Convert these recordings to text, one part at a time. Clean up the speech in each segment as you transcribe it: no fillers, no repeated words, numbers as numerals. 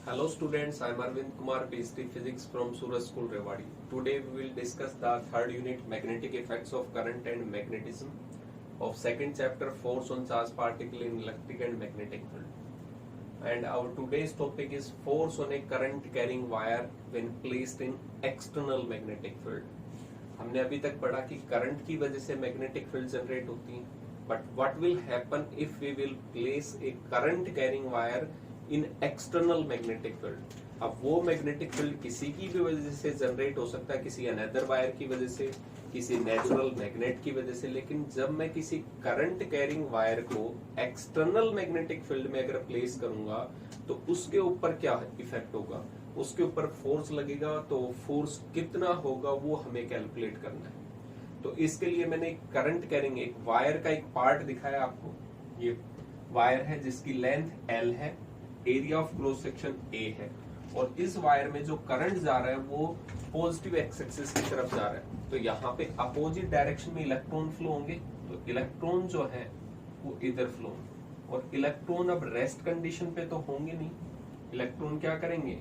Hello students, I am Arvind Kumar, PhD Physics from Suraj School, Rewari. Today we will discuss the third unit magnetic effects of current and magnetism of second chapter force on charged particle in electric and magnetic field. And our today's topic is force on a current carrying wire when placed in external magnetic field. हमने अभी तक पढ़ा कि current की वजह से magnetic field generate होती है, but what will happen if we will place a current carrying wire in external magnetic field. अब वो मैग्नेटिक फील्ड किसी की भी वजह से जनरेट हो सकता है, किसी अनदर वायर की वजह से, किसी नेचुरल मैग्नेट की वजह से, लेकिन जब मैं किसी करंट कैरिंग वायर को एक्सटर्नल मैग्नेटिक फील्ड में अगर प्लेस करूंगा तो उसके ऊपर क्या इफेक्ट होगा, उसके ऊपर फोर्स लगेगा। तो फोर्स कितना होगा वो हमें कैलकुलेट करना है। तो इसके लिए मैंने करंट कैरिंग एक वायर का एक पार्ट दिखाया आपको। ये वायर है जिसकी लेंथ L है, area of cross section A है, और इस वायर में जो करंट जा रहा है वो पॉजिटिव एक्स एक्सिस की तरफ जा रहा है। तो यहाँ पे अपोजिट डायरेक्शन में इलेक्ट्रॉन फ्लो होंगे, तो इलेक्ट्रॉन जो है वो इधर फ्लो होंगे, और इलेक्ट्रॉन अब रेस्ट कंडीशन पे तो होंगे नहीं, इलेक्ट्रॉन क्या करेंगे,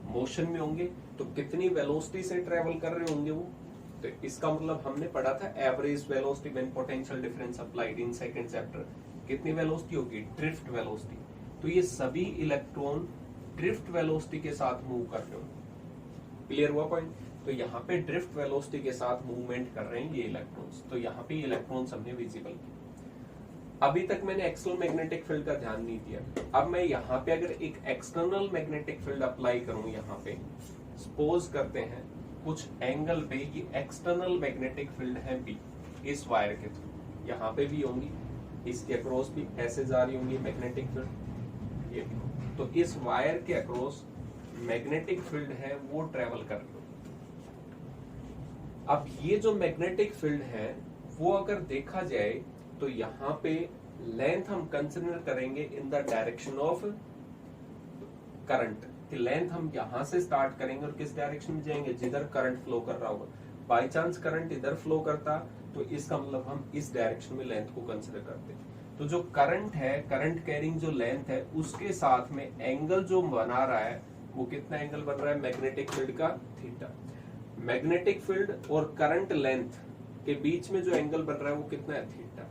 मोशन में होंगे। तो कितनी वेलोसिटी से ट्रेवल कर रहे होंगे वो, तो इसका मतलब हमने पढ़ा था average velocity when potential difference applied in second chapter. कितनी वेलोसिटी होगी, ड्रिफ्ट वेलोसिटी। तो ये सभी इलेक्ट्रॉन ड्रिफ्ट वेलोसिटी के साथ मूव कर रहे होंगे। क्लियर हुआ पॉइंट। तो यहाँ पे ड्रिफ्ट वेलोसिटी के साथ मूवमेंट कर रहे हैं ये इलेक्ट्रॉन्स। तो यहाँ पे इलेक्ट्रॉन्स हमने विजिबल किए। अभी तक मैंने एक्सटर्नल मैग्नेटिक फील्ड का ध्यान नहीं दिया। अब मैं यहाँ पे अगर एक एक्सटर्नल मैग्नेटिक फील्ड अप्लाई करूं, यहाँ पे सपोज करते हैं कुछ एंगल पे ये एक्सटर्नल मैग्नेटिक फील्ड है बी, इस वायर के थ्रू यहाँ पे भी होंगी, इसके अक्रॉस भी ऐसे जा रही होंगी मैग्नेटिक फील्ड, ये भी। तो इस वायर के अक्रॉस मैग्नेटिक फील्ड है वो ट्रेवल कर रही होगी। अब ये जो मैग्नेटिक फील्ड है वो अगर देखा जाए तो यहाँ पे लेंथ हम कंसिडर करेंगे in the direction of current. कि लेंथ हम यहां से स्टार्ट करेंगे और किस डायरेक्शन में जाएंगे, जिधर करंट फ्लो कर रहा होगा। बाई चांस करंट इधर फ्लो करता तो इसका मतलब हम इस डायरेक्शन में लेंथ को कंसिडर करते। तो जो करंट है, करंट कैरिंग जो लेंथ है, उसके साथ में एंगल जो बना रहा है वो कितना एंगल बन रहा है, मैग्नेटिक फील्ड का थीटा। मैग्नेटिक फील्ड और करंट लेंथ के बीच में जो एंगल बन रहा है वो कितना है, थीटा।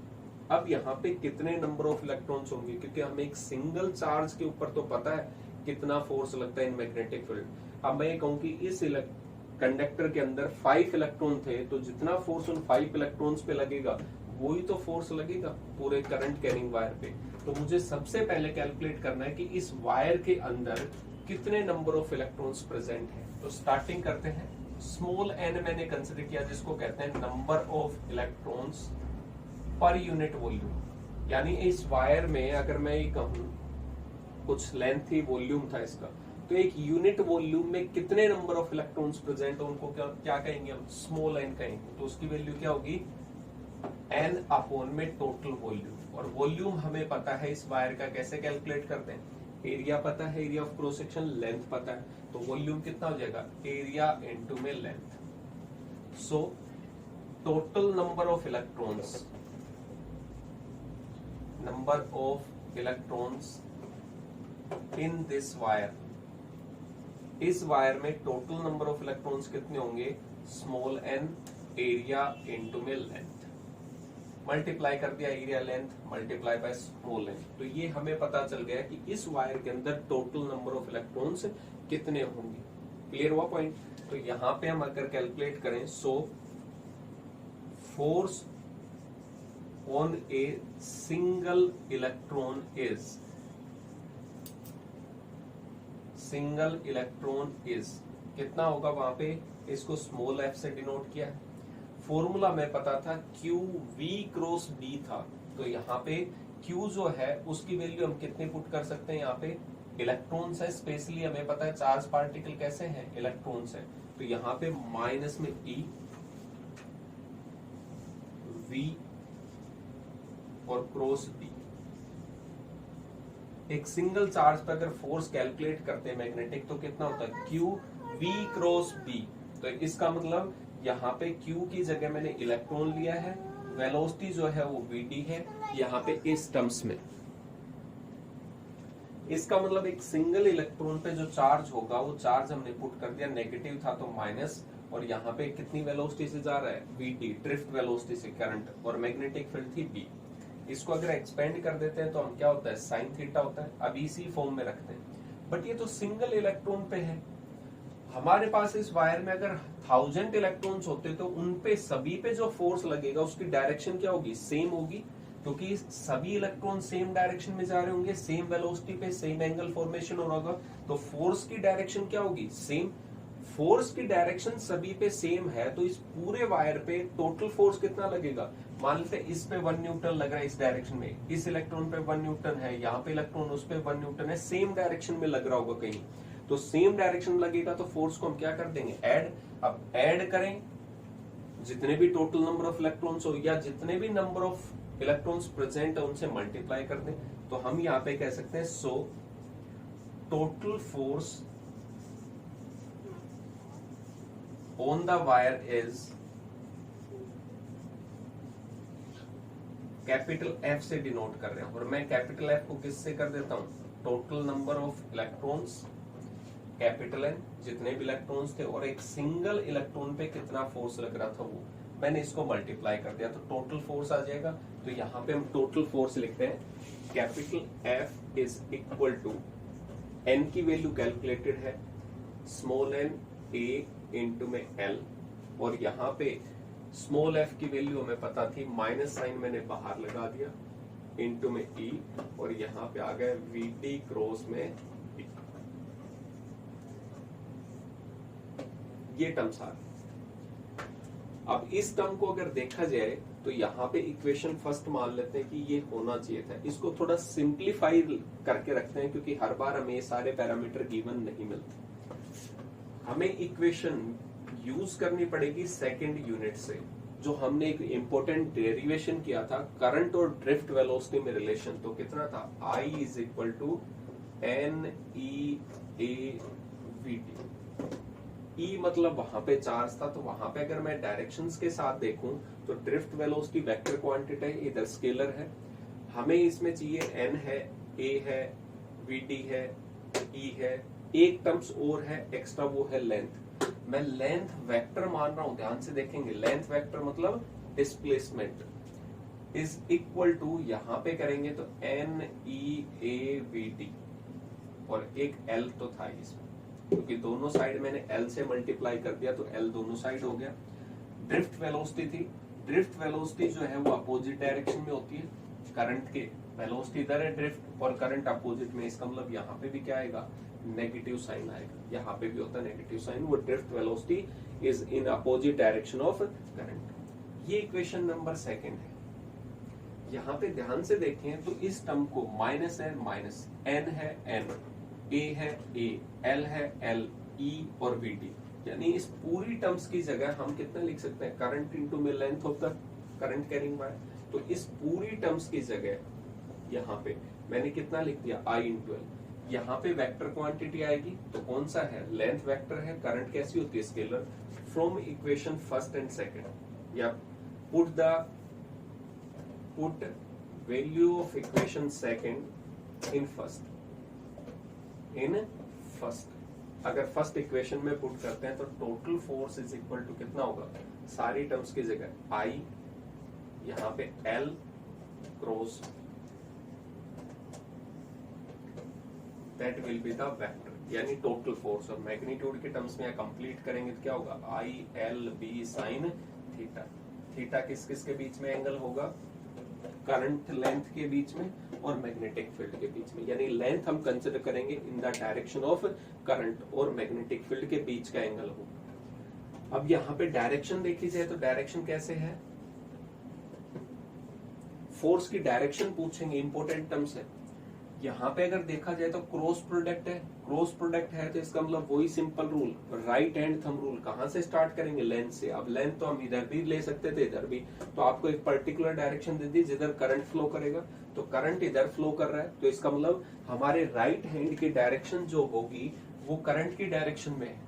अब यहाँ पे कितने नंबर ऑफ इलेक्ट्रॉन्स होंगे, क्योंकि हमें एक सिंगल चार्ज के ऊपर तो पता है कितना फोर्स लगता है इन मैग्नेटिक फील्ड। अब मैं कहूँ कि इस कंडक्टर के अंदर 5 इलेक्ट्रॉन थे, तो जितना फोर्स उन 5 इलेक्ट्रॉन्स पे लगेगा वही तो फोर्स लगेगा पूरे करंट कैरिंग वायर पे। तो मुझे सबसे पहले कैलकुलेट करना है कि इस वायर के अंदर कितने नंबर ऑफ इलेक्ट्रॉन्स प्रेजेंट है। तो स्टार्टिंग करते हैं, स्मॉल n मैंने कंसिडर किया, जिसको कहते हैं number of electrons per unit volume. यानी इस वायर में अगर मैं ये कहूं कुछ लेंथ थी, वॉल्यूम था इसका, तो एक यूनिट वॉल्यूम में कितने नंबर ऑफ इलेक्ट्रॉन्स प्रेजेंट है उनको क्या कहेंगे हम, स्मॉल n कहेंगे। तो उसकी वैल्यू क्या होगी, n अपॉन में टोटल वॉल्यूम। और वॉल्यूम हमें पता है इस वायर का, कैसे कैलकुलेट करते हैं, एरिया पता है, area of cross section, length पता है, तो वॉल्यूम कितना हो जाएगा, एरिया इनटू में length. So total number of electrons, number of electrons in this wire, इस वायर में टोटल नंबर ऑफ इलेक्ट्रॉन्स कितने होंगे, स्मॉल n एरिया इनटू में लेंथ। मल्टीप्लाई कर दिया area length multiply by small n। तो ये हमें पता चल गया कि इस वायर के अंदर टोटल नंबर ऑफ इलेक्ट्रॉन्स कितने होंगे। क्लियर हुआ पॉइंट। तो यहाँ पे हम अगर कैलकुलेट करें, so force on a single electron is, single electron is कितना होगा, वहां पे इसको स्मॉल f से डिनोट किया है। फॉर्मूला में पता था q v क्रॉस b था, तो यहाँ पे q जो है उसकी वैल्यू हम कितने पुट कर सकते हैं, यहाँ पे इलेक्ट्रॉन्स है, स्पेशली हमें पता है चार्ज पार्टिकल कैसे हैं, इलेक्ट्रॉन्स है। तो यहाँ पे माइनस में e v और क्रॉस b। एक सिंगल चार्ज पर अगर फोर्स कैलकुलेट करते हैं मैग्नेटिक, तो कितना होता है, q v क्रॉस b। तो इसका मतलब यहाँ पे q की जगह मैंने इलेक्ट्रॉन लिया है, वेलोसिटी जो है वो vd है यहाँ पे इस टर्म्स में। इसका मतलब एक सिंगल इलेक्ट्रॉन पे जो चार्ज होगा वो चार्ज हमने पुट कर दिया, नेगेटिव था तो माइनस, और यहाँ पे कितनी वेलोसिटी से जा रहा है, vt, ड्रिफ्ट वेलोसिटी से करंट, और मैग्नेटिक फील्ड थी b। इसको अगर एक्सपेंड कर देते हैं तो हम क्या होता है, साइन थीटा होता है। अब इसी फॉर्म में रखते हैं, बट ये तो सिंगल इलेक्ट्रॉन पे है। हमारे पास इस वायर में अगर 1000 इलेक्ट्रॉन्स होते तो उन पे सभी पे जो फोर्स लगेगा उसकी डायरेक्शन क्या होगी, सेम होगी, क्योंकि सभी इलेक्ट्रॉन सेम डायरेक्शन में जा रहे होंगे, सेम वेलोसिटी पे, सेम एंगल फॉर्मेशन हो रहा होगा, तो फोर्स की डायरेक्शन क्या होगी, सेम। फोर्स की डायरेक्शन सभी पे सेम है तो इस पूरे वायर पे टोटल फोर्स कितना लगेगा, मान लेते हैं इस पे 1 न्यूटन लग रहा है इस डायरेक्शन में, इस इलेक्ट्रॉन पे 1 न्यूटन है, यहाँ पे इलेक्ट्रॉन उस पे 1 न्यूटन है, सेम डायरेक्शन में लग रहा होगा कहीं, तो सेम डायरेक्शन लगेगा तो फोर्स को हम क्या कर देंगे, ऐड। अब ऐड करें, जितने भी टोटल नंबर ऑफ इलेक्ट्रॉन्स हो या जितने भी नंबर ऑफ इलेक्ट्रॉन्स प्रेजेंट है उनसे मल्टीप्लाई कर दें, तो हम यहाँ पे कह सकते हैं so total force on the wire is, capital F से डिनोट कर रहे हैं, और मैं कैपिटल F को किससे कर देता हूं, total number of electrons, capital N जितने भी इलेक्ट्रॉन्स थे, और एक सिंगल इलेक्ट्रॉन पे कितना फोर्स लग रहा था वो मैंने इसको मल्टीप्लाई कर दिया तो टोटल फोर्स आ जाएगा। तो यहाँ पे हम टोटल फोर्स लिखते हैं, capital F is equal to, N की वैल्यू कैलकुलेटेड है, स्मॉल n A इंटू में L, और यहाँ पे स्मॉल f की वैल्यू हमें पता थी, माइनस साइन मैंने बाहर लगा दिया, इंटू में E, और यहाँ पे आ गया VT क्रॉस में E। ये टर्म्स आ गए। अब इस टर्म को अगर देखा जाए तो यहाँ पे इक्वेशन फर्स्ट मान लेते हैं कि ये होना चाहिए था, इसको थोड़ा सिंप्लीफाई करके रखते हैं क्योंकि हर बार हमें ये सारे पैरामीटर गिवन नहीं मिलते। हमें इक्वेशन यूज करनी पड़ेगी सेकंड यूनिट से, जो हमने एक इंपॉर्टेंट डेरिवेशन किया था करंट और ड्रिफ्ट वेलोसिटी में रिलेशन, तो कितना था, I is equal to NEAVT। E मतलब वहां पे चार्ज था, तो वहां पे अगर मैं डायरेक्शंस के साथ देखूं तो ड्रिफ्ट वेलोसिटी वेक्टर क्वांटिटी है, इधर स्केलर है, हमें इसमें चाहिए N है, A है, VT है, E है, एक टर्म्स और है एक्स्ट्रा, वो है लेंथ। मैं लेंथ वेक्टर मान रहा हूं, ध्यान से देखेंगे, लेंथ वेक्टर मतलब डिस्प्लेसमेंट इज इक्वल टू, यहां पे करेंगे तो NEAVT, और एक L तो था इसमें, क्योंकि दोनों साइड मैंने L से मल्टीप्लाई कर दिया तो L दोनों साइड हो गया। ड्रिफ्ट वेलोसिटी थी, ड्रिफ्ट वेलोसिटी जो है वो अपोजिट डायरेक्शन में होती है, करंट के वेलोसिटी इधर है ड्रिफ्ट और करंट अपोजिट में, इसका मतलब यहाँ पे भी क्या आएगा, नेगेटिव साइन आएगा, यहाँ पे भी होता है नेगेटिव साइन, वो drift velocity is in opposite direction of current. ये इक्वेशन नंबर सेकंड है। यहाँ पे ध्यान से देखें तो इस टर्म को माइनस है माइनस, N है N, A है A, L है L, E और VT, यानी इस पूरी टर्म्स की जगह हम कितना लिख सकते हैं, करंट इनटू में length of the current carrying wire. तो इस पूरी टर्म्स की जगह यहाँ पे मैंने कितना लिख दिया, I इंटू L। यहाँ पे वेक्टर क्वांटिटी आएगी तो कौन सा है, लेंथ वेक्टर है, करंट कैसी होती है, scalar. From equation first and second, या put value of equation second in first, अगर फर्स्ट इक्वेशन में पुट करते हैं तो total force is equal to कितना होगा, सारी टर्म्स की जगह I, यहाँ पे L cross, that will be the vector, यानी टोटल फोर्स। और मैग्नीट्यूड के टर्म्स में कंप्लीट करेंगे तो क्या होगा, ILB साइन थीटा। थीटा किस किस के बीच में एंगल होगा, करंट लेंथ के बीच में और मैग्नेटिक फील्ड के बीच में, यानी लेंथ हम कंसिडर करेंगे in the direction of current और मैग्नेटिक फील्ड के बीच का एंगल होगा। अब यहाँ पे डायरेक्शन देखी जाए तो डायरेक्शन कैसे है, फोर्स की डायरेक्शन पूछेंगे, इंपॉर्टेंट टर्म्स है। यहाँ पे अगर देखा जाए तो क्रॉस प्रोडक्ट है, क्रॉस प्रोडक्ट है तो इसका मतलब वही simple rule, right hand thumb rule. कहां से स्टार्ट करेंगे, लेंथ से। अब लेंथ तो हम इधर भी ले सकते थे, इधर भी, तो आपको एक पर्टिकुलर डायरेक्शन दे दी जिधर करंट फ्लो करेगा, तो करंट इधर फ्लो कर रहा है, तो इसका मतलब हमारे राइट हैंड की डायरेक्शन जो होगी वो करंट की डायरेक्शन में है,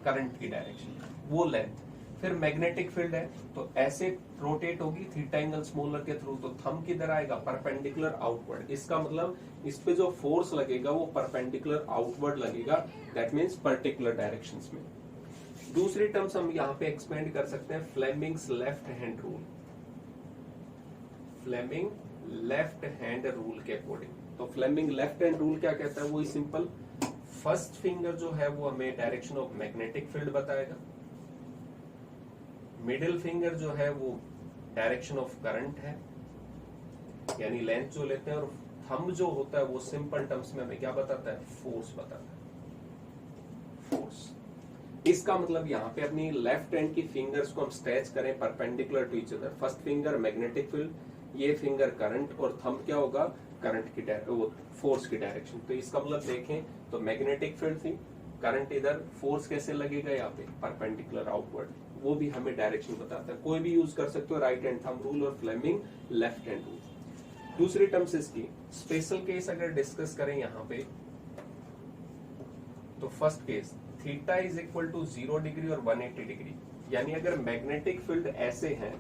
करंट की डायरेक्शन वो लेंथ। फिर मैग्नेटिक फील्ड है तो ऐसे रोटेट होगी थीटा एंगल स्मॉलर के थ्रू, तो थंब किधर आएगा, परपेंडिकुलर आउटवर्ड। इसका मतलब इस पे जो फोर्स लगेगा वो परपेंडिकुलर आउटवर्ड लगेगा, दैट मीन्स पर्टिकुलर डायरेक्शंस में। दूसरी टर्म्स हम यहाँ पे एक्सपेंड कर सकते हैं, Fleming's left hand rule. Fleming left hand rule के अकॉर्डिंग, तो फ्लेमिंग लेफ्ट हैंड रूल क्या कहता है, वो ही सिंपल, फर्स्ट फिंगर जो है वो हमें डायरेक्शन ऑफ मैग्नेटिक फील्ड बताएगा, मिडिल फिंगर जो है वो डायरेक्शन ऑफ करंट है, यानी लेंथ जो लेते हैं, और थंब जो होता है वो सिंपल टर्म्स में हमें क्या बताता है, फोर्स बताता है, फोर्स। इसका मतलब यहाँ पे अपनी लेफ्ट हैंड की फिंगर्स को हम स्ट्रेच करें perpendicular to each other, first finger magnetic field, ये फिंगर करंट, और थंब क्या होगा, करंट की वो फोर्स की डायरेक्शन। तो इसका मतलब देखें तो मैग्नेटिक फील्ड थी, करंट इधर, फोर्स कैसे लगेगा यहाँ पे, परपेंडिकुलर आउटवर्ड, वो भी हमें डायरेक्शन बताता है। कोई भी यूज कर सकते हो, राइट हैंड थंब रूल और फ्लेमिंग लेफ्ट हैंड रूल। दूसरी टर्म्स इसकी स्पेशल केस अगर डिस्कस करें यहाँ पे, तो first case theta is equal to 0 degree और 180 डिग्री, यानी अगर मैग्नेटिक फील्ड ऐसे है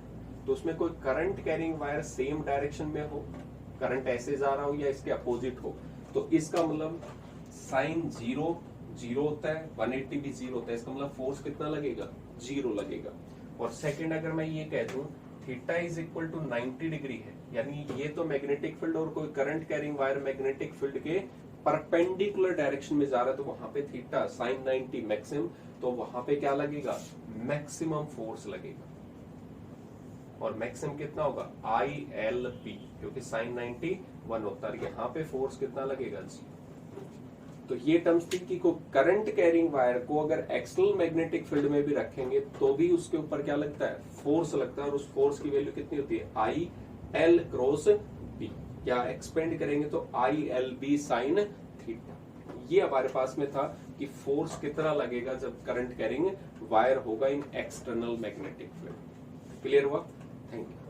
तो उसमें कोई current carrying wire same direction में हो, करंट ऐसे जा रहा हो या इसके अपोजिट हो, तो इसका मतलब साइन 0 0 होता है, 180 भी 0 होता है, इसका मतलब फोर्स कितना लगेगा, 0 लगेगा। और सेकंड अगर मैं ये कह दूं theta is equal to 90 degree है, यानी ये तो मैग्नेटिक फील्ड और कोई current carrying wire magnetic field के परपेंडिकुलर डायरेक्शन में जा रहा है, तो वहां पे थीटा साइन 90 मैक्सिमम, तो वहां पे क्या लगेगा, मैक्सिमम फोर्स लगेगा, और मैक्सिमम कितना होगा, ILP, क्योंकि साइन 90 1 होता है, यहाँ पे फोर्स कितना लगेगा, 0। तो ये टर्म्स थी कि को करंट कैरिंग वायर को अगर एक्सटर्नल मैग्नेटिक फील्ड में भी रखेंगे तो भी उसके ऊपर क्या लगता है, फोर्स लगता है, और उस फोर्स की वैल्यू कितनी होती है, IL क्रॉस B। क्या एक्सपेंड करेंगे तो ILB साइन थीटा। ये हमारे पास में था कि फोर्स कितना लगेगा जब करंट कैरिंग वायर होगा in external magnetic field. Clear हुआ? Thank you.